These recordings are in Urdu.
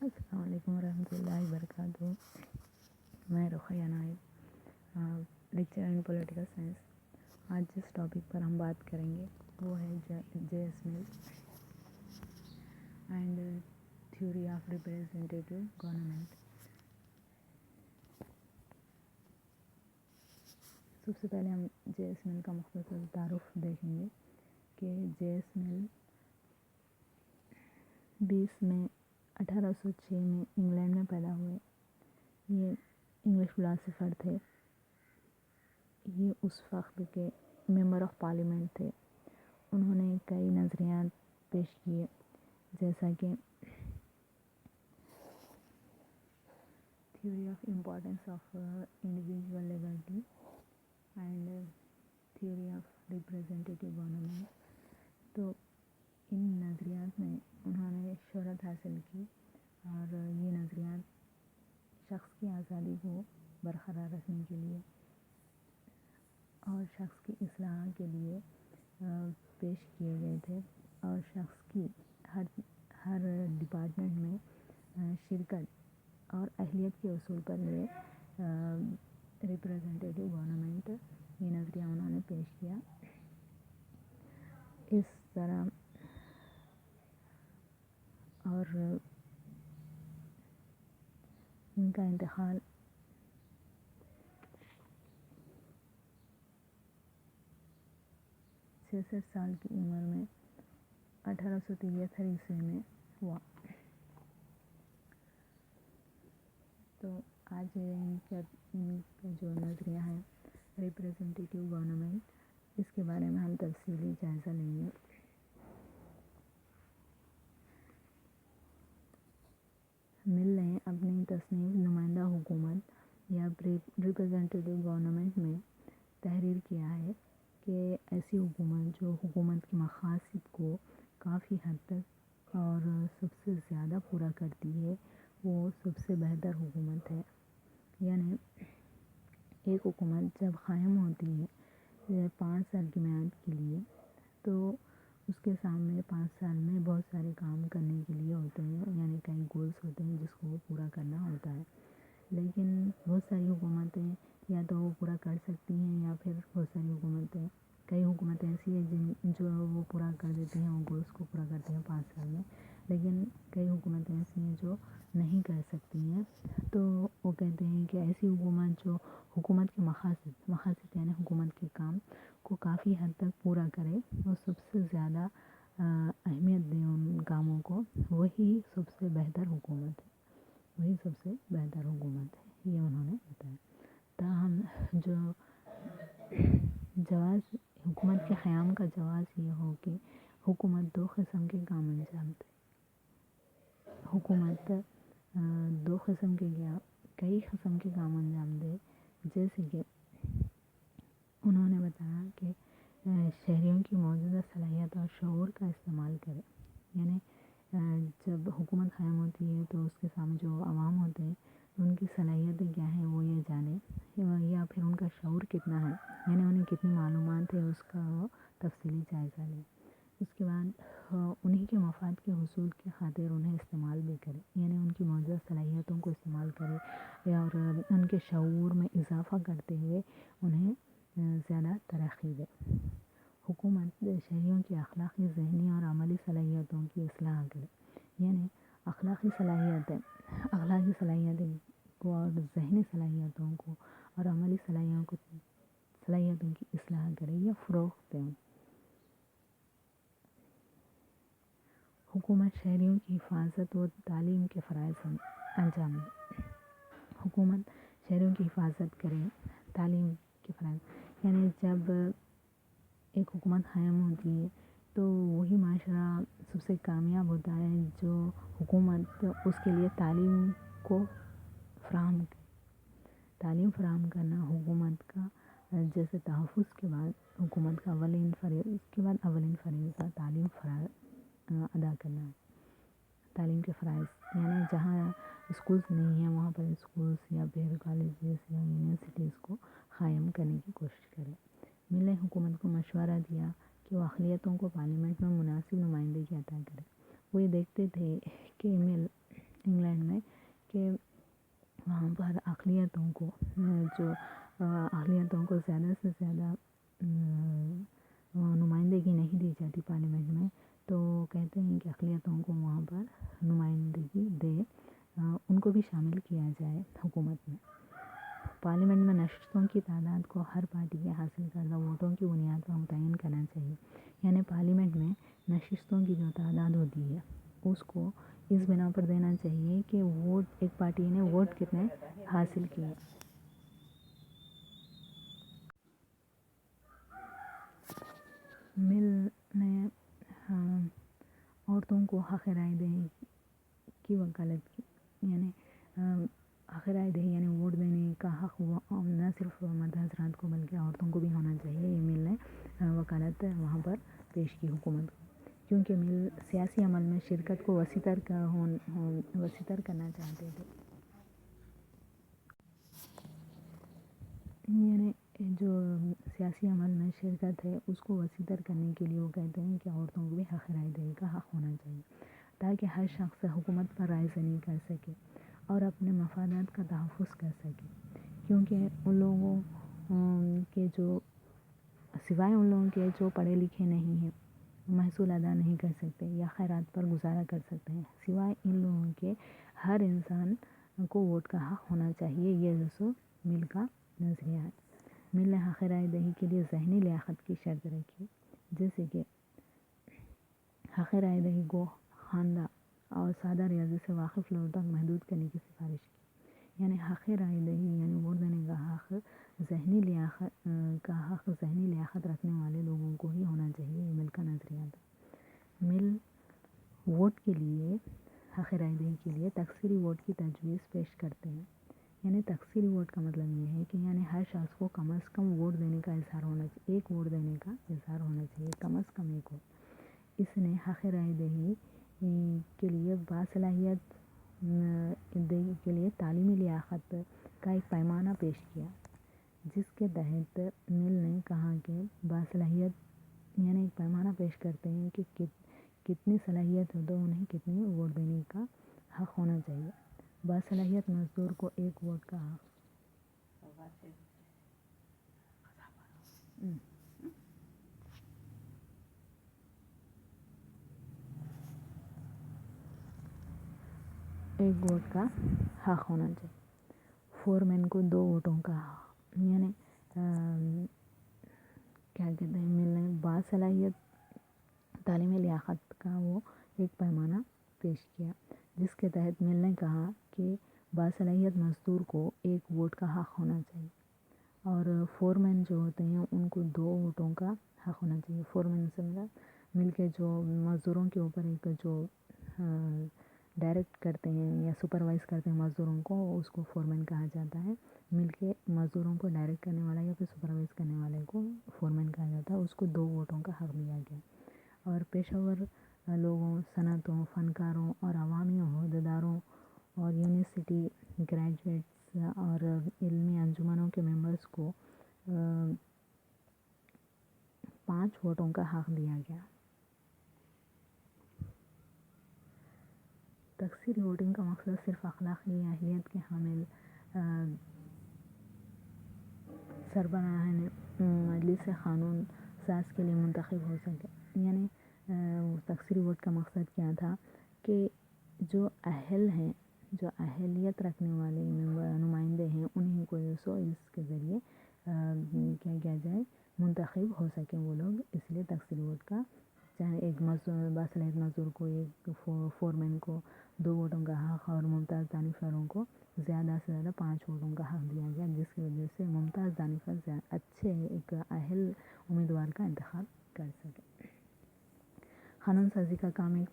السلام علیکم ورحمۃ اللہ وبرکاتہ. میں رقیہ نائب، لیکچر ان پولیٹیکل سائنس. آج جس ٹاپک پر ہم بات کریں گے وہ ہے J S Mill and theory of representative government. سب سے پہلے ہم جے ایس مل کا مختصر تعارف دیکھیں گے کہ جے ایس مل 20 مئی 1806 میں انگلینڈ میں پیدا ہوئے. یہ انگلش فلاسفر تھے. یہ اس وقت کے ممبر آف پارلیمنٹ تھے. انہوں نے کئی نظریات پیش کیے، جیسا کہ theory of importance of individual liberty and theory of representative government. تو ان نظریات میں انہوں نے شہرت حاصل کی، اور یہ نظریات شخص کی آزادی کو برقرار رکھنے کے لیے اور شخص کی اصلاح کے لیے پیش کیے گئے تھے، اور شخص کی ہر ڈپارٹمنٹ میں شرکت اور اہلیت کے اصول پر یہ ریپریزنٹیٹیو گورنمنٹ یہ نظریہ انہوں نے پیش کیا. اس طرح اور ان کا انتقال 66 سال کی عمر میں 1873 عیسوی میں ہوا. تو آج ان کا جو نظریہ ہے ریپریزنٹیٹیو گورنمنٹ، اس کے بارے میں ہم تفصیلی جائزہ لیں گے. مل نے اپنی تصنیف نمائندہ حکومت یا ریپریزنٹیٹیو گورنمنٹ میں تحریر کیا ہے کہ ایسی حکومت جو حکومت کے مقاصد کو کافی حد تک اور سب سے زیادہ پورا کرتی ہے وہ سب سے بہتر حکومت ہے. یعنی ایک حکومت جب قائم ہوتی ہے 5 سال کی میعاد کے لیے، تو اس کے سامنے 5 سال میں بہت سارے کام کرنے کے لیے ہوتے ہیں، یعنی کئی گولز ہوتے ہیں جس کو وہ پورا کرنا ہوتا ہے. لیکن بہت ساری حکومتیں یا تو وہ پورا کر سکتی ہیں، یا پھر بہت ساری حکومتیں کئی حکومتیں ایسی ہیں جو وہ پورا کر دیتی ہیں، وہ گولز کو پورا کرتی ہیں 5 سال میں. لیکن کئی حکومتیں ایسی ہیں جو نہیں کر سکتی ہیں. تو وہ کہتے ہیں کہ ایسی حکومت جو حکومت کے مقاصد یعنی حکومت کے کام کو کافی حد تک پورا کرے اور سب سے زیادہ اہمیت دیں ان کاموں کو، وہی سب سے بہتر حکومت ہے. وہی سب سے بہتر حکومت ہے، یہ انہوں نے بتایا. تاہم جو جواز حکومت کے قیام کا جواز یہ ہو کہ حکومت 2 قسم کے کام انجام دے. حکومت 2 قسم کے کئی قسم کے کام انجام دے، جیسے کہ انہوں نے بتایا کہ شہریوں کی موجودہ صلاحیت اور شعور کا استعمال کرے. یعنی جب حکومت قائم ہوتی ہے تو اس کے سامنے جو عوام ہوتے ہیں ان کی صلاحیتیں کیا ہیں وہ یہ جانے، یا پھر ان کا شعور کتنا ہے، یعنی انہیں کتنی معلومات ہے اس کا وہ تفصیلی جائزہ لیں. اس کے بعد انہی کے مفاد کے حصول کی خاطر انہیں استعمال بھی کرے، یعنی ان کی موجودہ صلاحیتوں کو استعمال کرے اور ان کے شعور میں اضافہ کرتے ہوئے انہیں زیادہ ترقی دے. حکومت شہریوں کی اخلاقی، ذہنی اور عملی صلاحیتوں کی اصلاح کرے. یعنی اخلاقی صلاحیتیں کو اور ذہنی صلاحیتوں کو اور عملی صلاحیتوں کی اصلاح کرے یا فروغ دیں. حکومت شہریوں کی حفاظت و تعلیم کے فرائض انجام دے. حکومت شہریوں کی حفاظت کرے، تعلیم کے فرائض، یعنی جب ایک حکومت قائم ہوتی ہے تو وہی معاشرہ سب سے کامیاب ہوتا ہے جو حکومت اس کے لیے تعلیم کو فراہم کرے. تعلیم فراہم کرنا حکومت کا جیسے تحفظ کے بعد حکومت کا اولین فریضہ تعلیم ادا کرنا ہے. تعلیم کے فرائض یعنی جہاں اسکولس نہیں ہیں وہاں پر اسکولس یا پھر کالجز یا یونیورسٹیز کو قائم کرنے کی کوشش کرے. مل نے حکومت کو مشورہ دیا کہ وہ اقلیتوں کو پارلیمنٹ میں مناسب نمائندگی عطا کرے. وہ یہ دیکھتے تھے کہ مل انگلینڈ میں کہ وہاں پر اقلیتوں کو زیادہ سے زیادہ نمائندگی نہیں دی جاتی پارلیمنٹ میں، تو کہتے ہیں کہ اقلیتوں کو وہاں پر نمائندگی دے، ان کو بھی شامل کیا جائے حکومت میں۔ پارلیمنٹ میں نشستوں کی تعداد کو ہر پارٹی کے حاصل کردہ ووٹوں کی بنیاد پر متعین کرنا چاہیے، یعنی پارلیمنٹ میں نشستوں کی جو تعداد ہوتی ہے اس کو اس بنا پر دینا چاہیے کہ ووٹ ایک پارٹی نے ووٹ کتنے حاصل کیے۔ مل نے عورتوں کو حق رائے دہی کی وکالت کی، یعنی حق رائے دہی یعنی ووٹ دینے کا حق نہ صرف مرد حضرات کو بلکہ عورتوں کو بھی ہونا چاہیے، یہ مل نے وکالت وہاں پر پیش کی حکومت کو، کیونکہ مل سیاسی عمل میں شرکت کو وسیع تر کرنا چاہتے تھے، یعنی جو سیاسی عمل میں شرکت ہے اس کو وسیع تر کرنے کے لیے وہ کہتے ہیں کہ عورتوں کو بھی حق رائے دہی کا حق ہونا چاہیے، تاکہ ہر شخص حکومت پر رائے زنی کر سکے اور اپنے مفادات کا تحفظ کر سکے، کیونکہ ان لوگوں کے سوائے ان لوگوں کے جو پڑھے لکھے نہیں ہیں، محصول ادا نہیں کر سکتے یا خیرات پر گزارا کر سکتے ہیں، سوائے ان لوگوں کے ہر انسان کو ووٹ کا حق ہونا چاہیے، یہ مل کا نظریہ ہے۔ مل نے حق رائے دہی کے لیے ذہنی لیاقت کی شرط رکھی، جیسے کہ حق رائے دہی کو خواندہ اور سادہ ریاضی سے واقف لوگوں تک محدود کرنے کی سفارش کی، یعنی حق رائے دہی یعنی ووٹ دینے کا حق ذہنی لیاقت رکھنے والے لوگوں کو ہی ہونا چاہیے، یہ مل کا نظریہ تھا۔ مل ووٹ کے لیے حق رائے دہی کے لیے تکثیری ووٹ کی تجویز پیش کرتے ہیں، یعنی تکثیری ووٹ کا مطلب یہ ہے کہ یعنی ہر شخص کو کم از کم ووٹ دینے کا اظہار ہونا چاہیے، ایک ووٹ دینے کا اظہار ہونا چاہیے، کم از کم ایک ووٹ۔ اس نے حق رائے دہی کے لیے باصلاحیت کے لیے تعلیمی لیاقت کا ایک پیمانہ پیش کیا، جس کے تحت مل نے کہا کہ باصلاحیت یعنی ایک پیمانہ پیش کرتے ہیں کہ کتنی صلاحیت ہو تو انہیں کتنی ووٹ دینے کا حق ہونا چاہیے۔ باصلاحیت مزدور کو ایک ووٹ کا حق ہونا چاہیے۔ فورمین کو 2 ووٹوں کا حق، یعنی کیا کہتے ہیں، مل نے باصلاحیت تعلیمی لیاقت کا وہ ایک پیمانہ پیش کیا، جس کے تحت مل نے کہا کہ باصلاحیت مزدور کو 1 ووٹ کا حق ہونا چاہیے، اور فورمین جو ہوتے ہیں ان کو 2 ووٹوں کا حق ہونا چاہیے۔ فورمین سے مل کے جو مزدوروں کے اوپر ایک جو ڈائریکٹ کرتے ہیں یا سپروائز کرتے ہیں مزدوروں کو، اس کو فورمین کہا جاتا ہے۔ مل کے مزدوروں کو ڈائریکٹ کرنے والا یا پھر سپروائز کرنے والے کو فورمین کہا جاتا ہے، اس کو 2 ووٹوں کا حق دیا گیا۔ اور پیشہ ور لوگوں، صنعتوں، فنکاروں اور عوامی عہدیداروں اور یونیورسٹی گریجویٹس اور علمی انجمنوں کے ممبرز کو 5 ووٹوں کا حق دیا گیا۔ تکثیری ووٹنگ کا مقصد صرف اخلاقی اہلیت کے حامل سربراہان مجلس قانون ساز کے لیے منتخب ہو سکے، یعنی تکثیری ووٹ کا مقصد کیا تھا کہ جو اہل ہیں، جو اہلیت رکھنے والے نمائندے ہیں، انہیں کو اس کے ذریعے کیا کیا جائے، منتخب ہو سکیں وہ لوگ، اس لیے تکثیری ووٹ کا، چاہے ایک باصلاحیت مزدور کو، ایک فورمین کو 2 ووٹوں کا حق اور ممتاز دانشوروں کو زیادہ سے زیادہ 5 ووٹوں کا حق دیا گیا، جس کی وجہ سے ممتاز دانشور اچھے ایک اہل امیدوار کا انتخاب کر سکے۔ قانون سازی کا کام ایک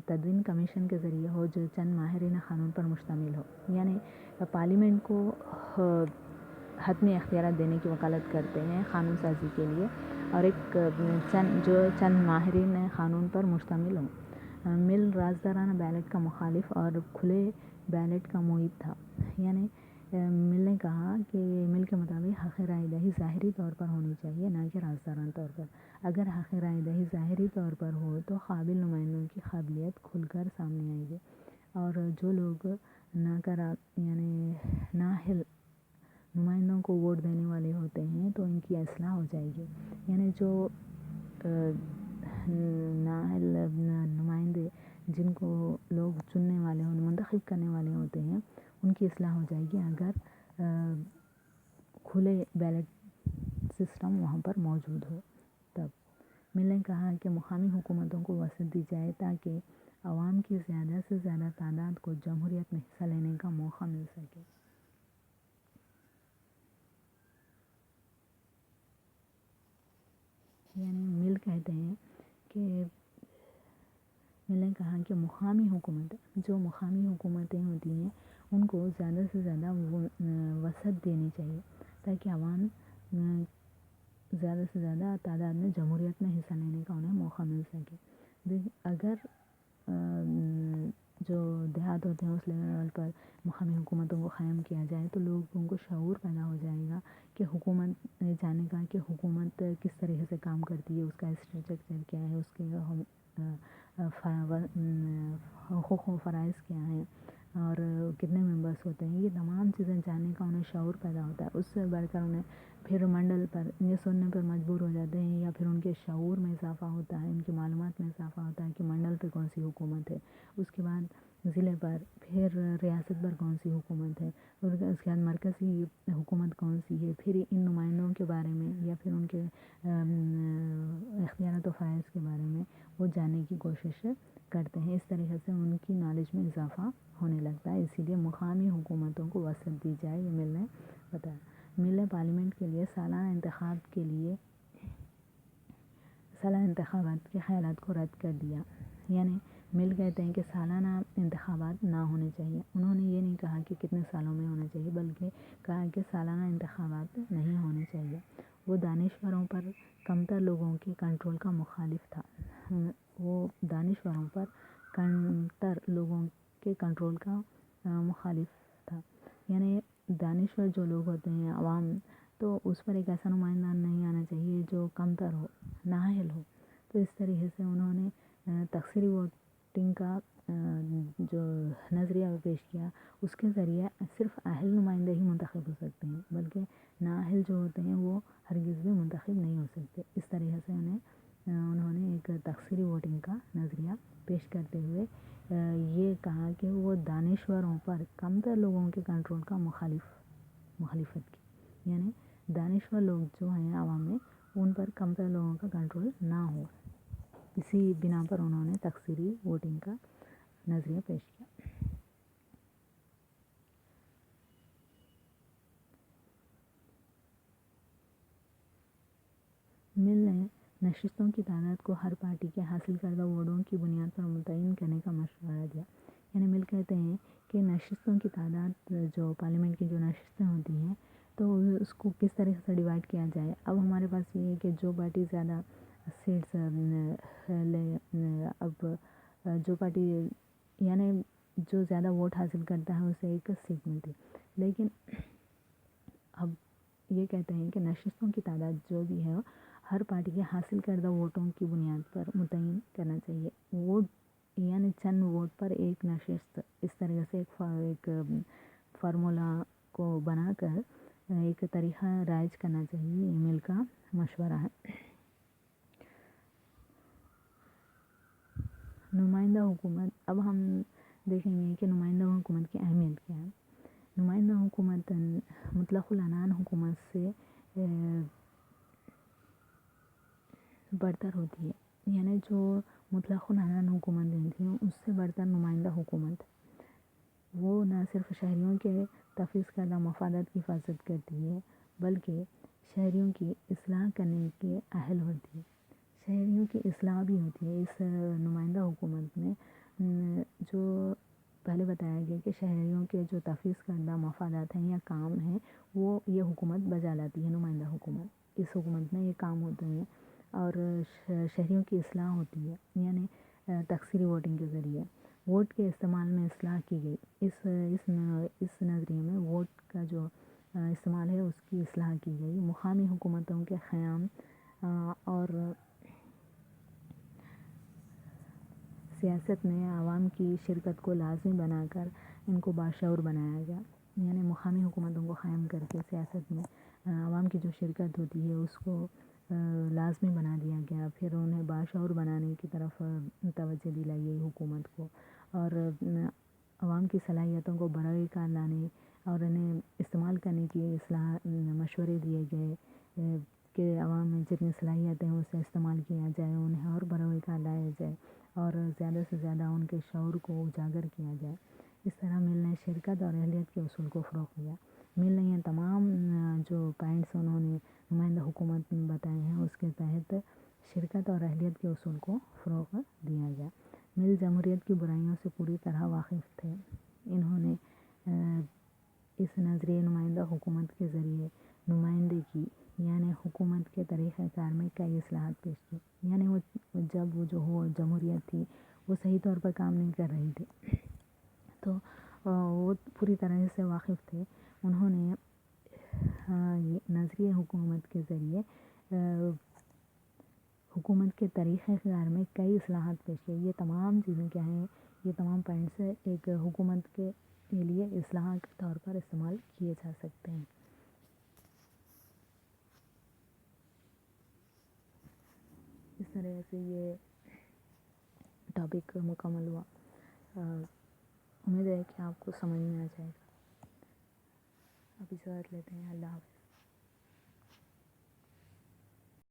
تدوین کمیشن کے ذریعے ہو جو چند ماہرین قانون پر مشتمل ہو، یعنی پارلیمنٹ کو حتمی اختیارات دینے کی وکالت کرتے ہیں قانون سازی کے لیے، اور ایک چند ماہرین قانون پر مشتمل ہوں۔ مل رازدارانہ بیلٹ کا مخالف اور کھلے بیلٹ کا معید تھا، یعنی مل نے کہا کہ مل کے مطابق حق رائے دہی ظاہری طور پر ہونی چاہیے، نہ کہ رازدارانہ طور پر۔ اگر حق رائے دہی ظاہری طور پر ہو تو قابل نمائندوں کی قابلیت کھل کر سامنے آئے گی، اور جو لوگ یعنی نااہل نمائندوں کو ووٹ دینے والے ہوتے ہیں تو ان کی اصلاح ہو جائے گی، یعنی جو نااہل نمائندے جن کو لوگ چننے والے منتخب کرنے والے ہوتے ہیں ان کی اصلاح ہو جائے گی اگر کھلے بیلٹ سسٹم وہاں پر موجود ہو تب۔ مل نے کہا کہ مقامی حکومتوں کو وسعت دی جائے تاکہ عوام کی زیادہ سے زیادہ تعداد کو جمہوریت میں حصہ لینے کا موقع مل سکے۔ یعنی مل کہتے ہیں کہ مل نے کہا کہ مقامی حکومتیں ہوتی ہیں ان کو زیادہ سے زیادہ وسعت دینی چاہیے تاکہ عوام زیادہ سے زیادہ تعداد میں جمہوریت میں حصہ لینے کا انہیں موقع مل سکے۔ اگر جو دیہات ہوتے ہیں اس لیول پر مقامی حکومتوں کو قائم کیا جائے تو لوگوں کو شعور پیدا ہو جائے گا کہ حکومت جانے کا کہ حکومت کس طریقے سے کام کرتی ہے، اس کا اسٹرکچر کیا ہے، اس کے حقوق و فرائض کیا ہیں اور کتنے ممبرس ہوتے ہیں، یہ تمام چیزیں جاننے کا انہیں شعور پیدا ہوتا ہے۔ اس سے بڑھ کر انہیں پھر منڈل پر یہ سننے پر مجبور ہو جاتے ہیں یا پھر ان کے شعور میں اضافہ ہوتا ہے، ان کی معلومات میں اضافہ ہوتا ہے کہ منڈل پہ کون سی حکومت ہے، اس کے بعد ضلع پر، پھر ریاست پر کون سی حکومت ہے، اور اس کے بعد مرکزی حکومت کون سی ہے، پھر ان نمائندوں کے بارے میں یا پھر ان کے اختیارات و فرائض کے بارے میں وہ جاننے کی کوشش کرتے ہیں۔ اس طریقے سے ان کی نالج میں اضافہ ہونے لگتا ہے، اسی لیے مقامی حکومتوں کو وسعت دی جائے، یہ مل نے بتایا۔ مل نے پارلیمنٹ کے لیے سالانہ انتخابات کے خیالات کو رد کر دیا، یعنی مل کہتے ہیں کہ سالانہ انتخابات نہ ہونے چاہیے۔ انہوں نے یہ نہیں کہا کہ کتنے سالوں میں ہونے چاہیے بلکہ کہا کہ سالانہ انتخابات نہیں ہونے چاہیے۔ وہ دانشوروں پر کمتر لوگوں کے کنٹرول کا مخالف تھا، یعنی دانشور جو لوگ ہوتے ہیں عوام، تو اس پر ایک ایسا نمائندہ نہیں آنا چاہیے جو کمتر ہو، نااہل ہو۔ تو اس طریقے سے انہوں نے تقسیمی ووٹنگ کا جو نظریہ پیش کیا، اس کے ذریعے صرف اہل نمائندے ہی منتخب ہو سکتے ہیں بلکہ نااہل جو ہوتے ہیں وہ ہرگز بھی منتخب نہیں ہو سکتے۔ اس طریقے سے انہوں نے ایک تقسیمی ووٹنگ کا نظریہ پیش کرتے ہوئے یہ کہا کہ وہ دانشوروں پر کمتر لوگوں کے کنٹرول کا مخالفت کی، یعنی دانشور لوگ جو ہیں عوام میں ان پر کمتر لوگوں کا کنٹرول نہ ہو، اسی بنا پر انہوں نے تقسیمی ووٹنگ کا نظریہ پیش کیا۔ مل نے نشستوں کی تعداد کو ہر پارٹی کے حاصل کردہ ووٹوں کی بنیاد پر متعین کرنے کا مشورہ دیا، یعنی مل کہتے ہیں کہ نشستوں کی تعداد جو پارلیمنٹ کی جو نشستیں ہوتی ہیں تو اس کو کس طریقے سے ڈیوائڈ کیا جائے۔ اب ہمارے پاس یہ ہے کہ جو پارٹی زیادہ سیٹس اب جو پارٹی یعنی جو زیادہ ووٹ حاصل کرتا ہے اسے ایک سیٹ ملتی، لیکن اب یہ کہتے ہیں کہ نشستوں کی تعداد جو بھی ہے ہر پارٹی کے حاصل کردہ ووٹوں کی بنیاد پر متعین کرنا چاہیے۔ ووٹ یعنی چند ووٹ پر ایک نشست، اس طریقے سے ایک فارمولا کو بنا کر ایک طریقہ رائج کرنا چاہیے، یہ مل کا مشورہ ہے۔ نمائندہ حکومت، اب ہم دیکھیں گے کہ نمائندہ حکومت کی اہمیت کیا ہے۔ نمائندہ حکومت مطلق العنان حکومت سے برتر ہوتی ہے، یعنی جو مطلق العنان حکومت ہوتی ہے اس سے برتر نمائندہ حکومت، وہ نہ صرف شہریوں کے تفویض کردہ مفادات کی حفاظت کرتی ہے بلکہ شہریوں کی اصلاح کرنے کے اہل ہوتی ہے، شہریوں کی اصلاح بھی ہوتی ہے۔ اس نمائندہ حکومت میں جو پہلے بتایا گیا کہ شہریوں کے جو تفویض کردہ مفادات ہیں یا کام ہیں وہ یہ حکومت بجا لاتی ہے، نمائندہ حکومت، اس حکومت میں یہ کام ہوتے ہیں اور شہریوں کی اصلاح ہوتی ہے، یعنی تقسیمی ووٹنگ کے ذریعے ووٹ کے استعمال میں اصلاح کی گئی۔ اس نظریے میں ووٹ کا جو استعمال ہے اس کی اصلاح کی گئی۔ مقامی حکومتوں کے قیام اور سیاست میں عوام کی شرکت کو لازمی بنا کر ان کو باشعور بنایا گیا، یعنی مقامی حکومتوں کو قائم کر کے سیاست میں عوام کی جو شرکت ہوتی ہے اس کو لازمی بنا دیا گیا، پھر انہیں باشعور بنانے کی طرف توجہ دلائی گئی حکومت کو، اور عوام کی صلاحیتوں کو برائے کار لانے اور انہیں استعمال کرنے کی مشورے دیے گئے کہ عوام میں جتنی صلاحیتیں ہیں اسے استعمال کیا جائے، انہیں اور برائے کار لایا جائے اور زیادہ سے زیادہ ان کے شعور کو اجاگر کیا جائے۔ اس طرح مل نے شرکت اور اہلیت کے اصول کو فروغ دیا۔ مل نے یہ تمام جو پوائنٹس انہوں نے نمائندہ حکومت میں بتائے ہیں اس کے تحت شرکت اور اہلیت کے اصول کو فروغ دیا گیا۔ مل جمہوریت کی برائیوں سے پوری طرح واقف تھے۔ انہوں نے اس نظریہ نمائندہ حکومت کے ذریعے نمائندگی کی، یعنی حکومت کے طریقہ کار میں کئی اصلاحات پیش کی، یعنی وہ جو جمہوریت تھی وہ صحیح طور پر کام نہیں کر رہی تھی، تو وہ پوری طرح سے واقف تھے۔ انہوں نے نظریہ حکومت کے ذریعے حکومت کے طریقہ کار میں کئی اصلاحات پیش کی۔ یہ تمام چیزیں کیا ہیں، یہ تمام پوائنٹس ایک حکومت کے لیے اصلاح کے طور پر استعمال کیے جا سکتے ہیں۔ اس طرح سے یہ ٹاپک مکمل ہوا۔ امید ہے کہ آپ کو سمجھ میں آ جائے گا۔ اب اجازت لیتے ہیں، اللہ حافظ۔